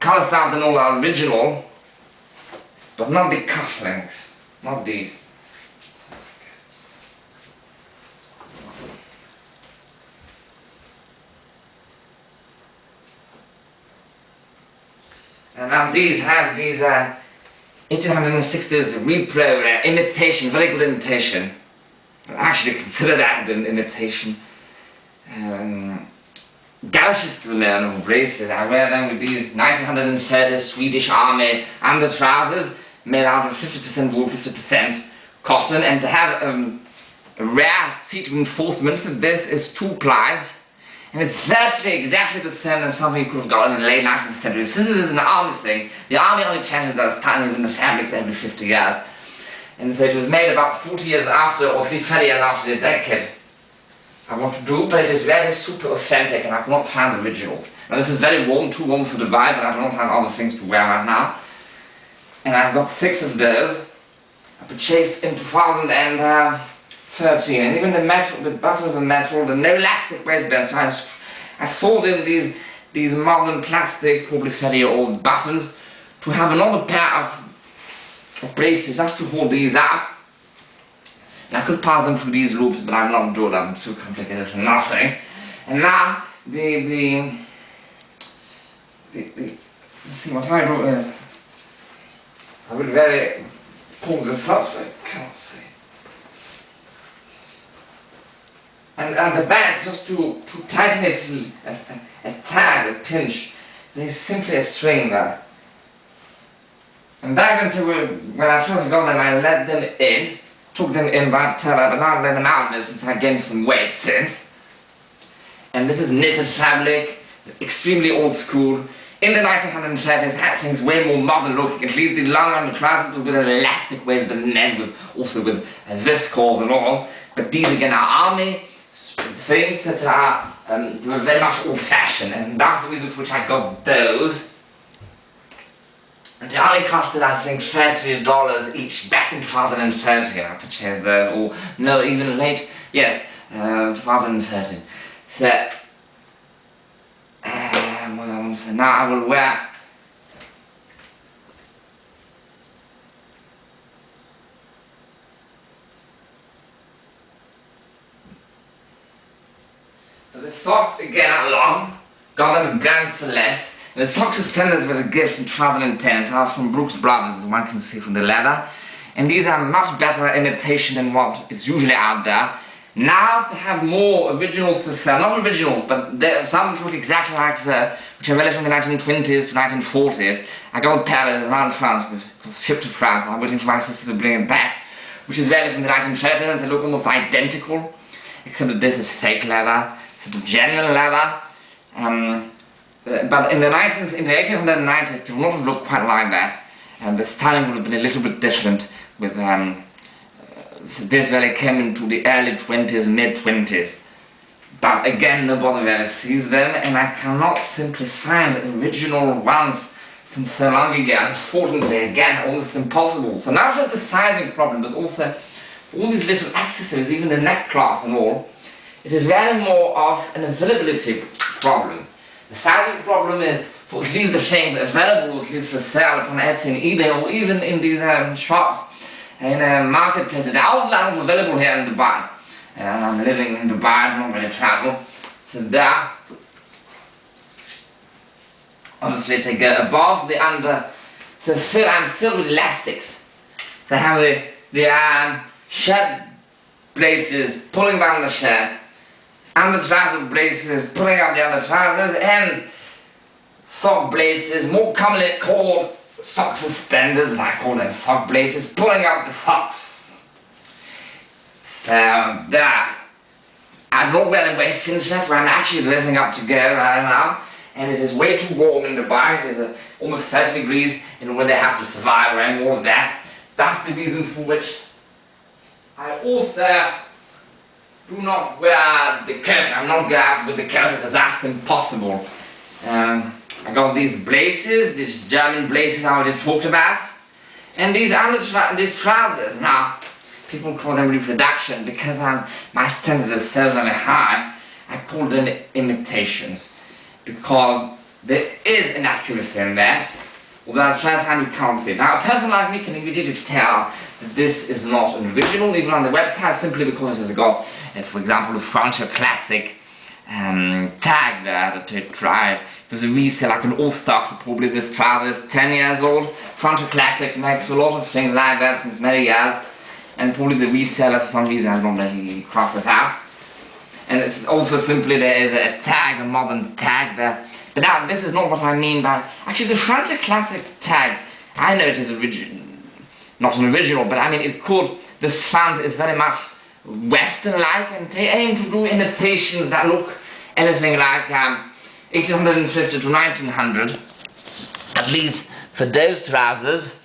color styles and all are original, but not the cufflinks, not these. And now these have these 1860s repro imitation, very good imitation. I actually consider that an imitation. Galoshes to learn braces. I wear them with these 1930s Swedish Army under trousers made out of 50% wool, 50% cotton, and to have a rare seat reinforcement, so this is 2 plies. And it's virtually exactly the same as something you could have got in the late 19th century. So this is an army thing. The army only changes their styling in the fabrics every 50 years. And so it was made about 40 years after, or at least 30 years after the decade I want to do, but it is very super authentic and I have not found the original. Now this is very warm, too warm for Dubai, but I don't have other things to wear right now. And I've got 6 of those. I purchased in 2013, and even the metal, the buttons are metal, the no elastic waistband, so I sold in these modern plastic, probably 30-year-old buttons to have another pair of braces just to hold these up. And I could pass them through these loops, but I'm not doing that, I'm too complicated for nothing. And now let's see what I do is I will very pull this up so I can't see. And at the back, just to tighten it a tag, a pinch, there's simply a string there. And back until when I first got them, I let them in, took them in by teller, but now I let them out of it since I gained some weight since. And this is knitted fabric, extremely old school. In the 1930s, had things way more modern looking, at least the long under trousers with an elastic waistband and also with viscose and all. But these again are army things that are very much old-fashioned, and that's the reason for which I got those. And they only costed, I think, $30 each back in 2013. I purchased those, or no, even late, yes, 2013. So, what I want to say, now I will wear so the socks again are long, got them in brands for less. And the sock suspenders were a gift in 2010, from Brooks Brothers, as one can see from the leather. And these are much better imitation than what is usually out there. Now they have more originals to sell, not originals, but some look exactly like the, which are relative from the 1920s to 1940s. I got a pair that is around France, which was shipped to France. I'm waiting for my sister to bring it back, which is relative from the 1930s, and they look almost identical, except that this is fake leather, it's a genuine leather. But in the 1890s, they would not have looked quite like that, and the styling would have been a little bit different with this really came into the early 20s, mid-20s. But again, nobody really sees them, and I cannot simply find original ones from so long ago. Unfortunately, again, almost impossible. So not just the sizing problem, but also all these little accessories, even the neck cloth and all, it is very more of an availability problem. The sizing problem is, for at least the things available, at least for sale upon Etsy and eBay, or even in these shops, in marketplaces, they're all available here in Dubai. And I'm living in Dubai, I don't really travel. So there, obviously to go above the under, so I'm filled with elastics. So I have the shirt braces pulling down the shirt, under trouser braces pulling up the under trousers, and sock braces, more commonly called sock suspenders, but I call them sock braces, pulling up the socks. So there. I don't wear the Western stuff where I'm actually dressing up to go right now, and it is way too warm in Dubai. It is almost 30 degrees, and when they have to survive wearing all of that, that's the reason for which I also do not wear the coat. I'm not going out with the coat because that's impossible. I got these braces, these German braces I already talked about, and these trousers. Now, people call them reproduction because my standards are so very high. I call them imitations because there is inaccuracy in that, although at first hand you can't see it. Now, a person like me can immediately tell that this is not an original, even on the website, simply because it has got, for example, a Frontier Classic tag there that they tried. It was a resale, like an old stock, so probably this trouser is 10 years old. Frontier Classics makes a lot of things like that since many years, and probably the reseller for some reason has not let me cross it out. And it's also simply there is a tag, a modern tag there. But now, this is not what I mean by... Actually, the Frontier Classic tag, I know it is not an original, but I mean, it could... This font is very much Western-like, and they aim to do imitations that look anything like 1850 to 1900, at least for those trousers.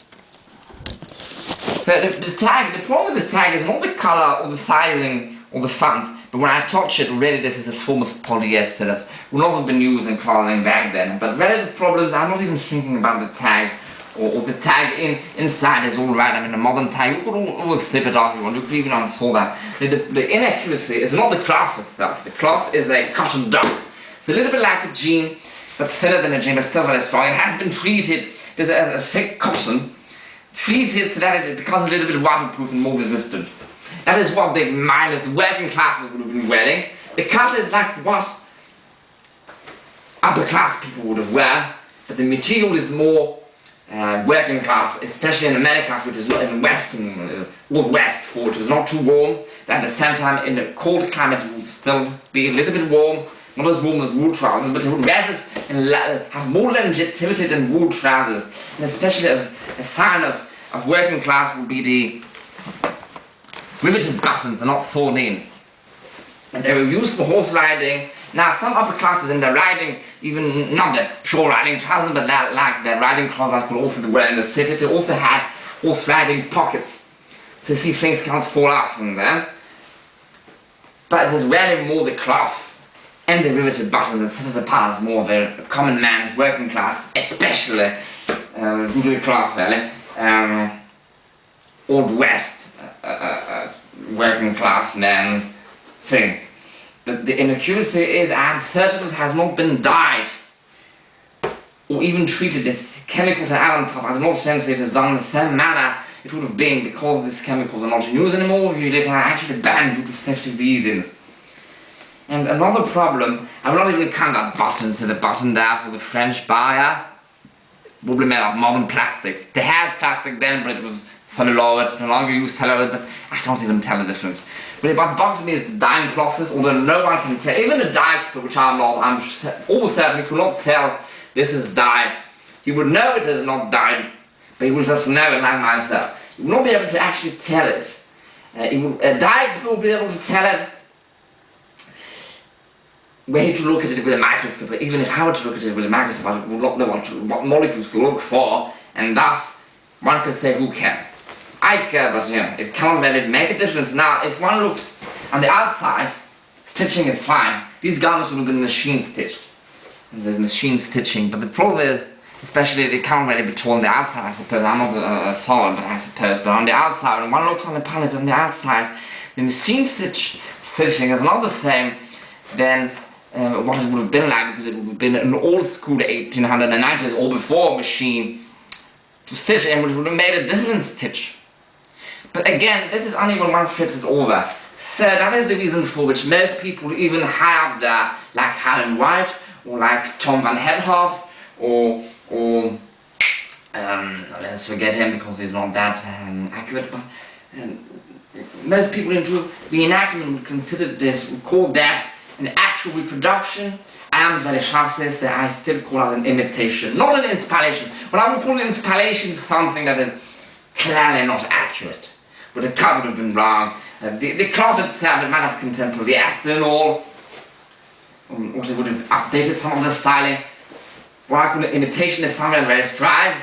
So the tag, the problem with the tag is not the color or the sizing or the font, but when I touch it already, this is a form of polyester that would not have been used in clothing back then. But really the problems, I'm not even thinking about the tags, or the tag inside is alright. I mean, a modern tag, you could always slip it off if you want, you could even unsole that. The inaccuracy is not the cloth itself, the cloth is a cotton duck. It's a little bit like a jean, but thinner than a jean, but still very strong. It has been treated, there's a thick cotton, treated so that it becomes a little bit waterproof and more resistant. That is what the miners, the working classes would have been wearing. The cut is like what upper class people would have worn, but the material is more working class, especially in America, which is not in Western, Old West, for it was not too warm, but at the same time in a cold climate it would still be a little bit warm, not as warm as wool trousers, but it would resist and have more longevity than wool trousers. And especially a sign of working class would be the riveted buttons are not sewn in. And they were used for horse riding. Now some upper classes in their riding, even not the pure riding trousers, but like their riding clothes that could also be wear in the city, they also had horse riding pockets. So you see things can't fall out from there. But it was really more the cloth and the riveted buttons that set it apart as more of a common man's working class, especially due to the cloth really. Old West working class man's thing. But the inaccuracy is, I'm certain it has not been dyed or even treated this chemical to add on top. I'm not fancy it is done in the same manner it would have been, because these chemicals are not in use anymore. It are actually banned due to safety reasons. And another problem, I will not even count that button, so the button there for the French buyer, probably made of modern plastic. They had plastic then, but it was celluloid, no longer use celluloid, but I can't even tell the difference. But what bugs me is the dyeing process, although no one can tell, even a dye expert, which I'm not, I'm almost certain he will not tell this is dyed. He would know it is not dyed, but he will just know it like myself. He will not be able to actually tell it. A dye expert will be able to tell it way to look at it with a microscope, but even if I were to look at it with a microscope, I would not know what molecules to look for, and thus one could say, who cares? I care, but you know, it cannot really make a difference. Now, if one looks on the outside, stitching is fine. These garments would have been machine stitched. There's machine stitching, but the problem is, especially they can't really be torn on the outside, I suppose. I'm not a solid, but I suppose. But on the outside, when one looks on the palette on the outside, the machine stitching is not the same than what it would have been like, because it would have been an old school 1890s or before machine to stitch, and which would have made a different stitch. But again, this is only when one flips it over. So that is the reason for which most people, even high up there, like Helen White, or like Tom van Hedhoff, or let's forget him because he's not that accurate, but most people into reenactment would consider this, would call that an actual reproduction. I am very fast, I still call it an imitation, not an inspiration. What I would call an inspiration is something that is clearly not accurate. But the cut would have been wrong. The cloth itself, it might have contemporary acid and all, or they would have updated some of the styling. What I call an imitation is something that really strives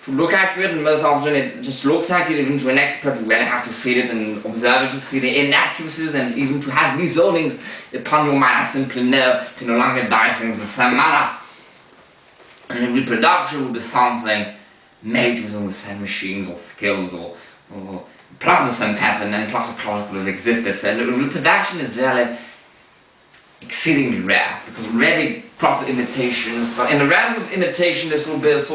to look accurate, and most often it just looks accurate. Even to an expert, you really have to feel it and observe it to see the inaccuracies, and even to have resolings upon your mind. I simply know to no longer dye things the same manner. And the reproduction would be something made using the same machines or skills or plus the same pattern, and plus a cloth would have existed. So the reproduction is really exceedingly rare, because rarely proper imitations, but in the realms of imitation this will be a sort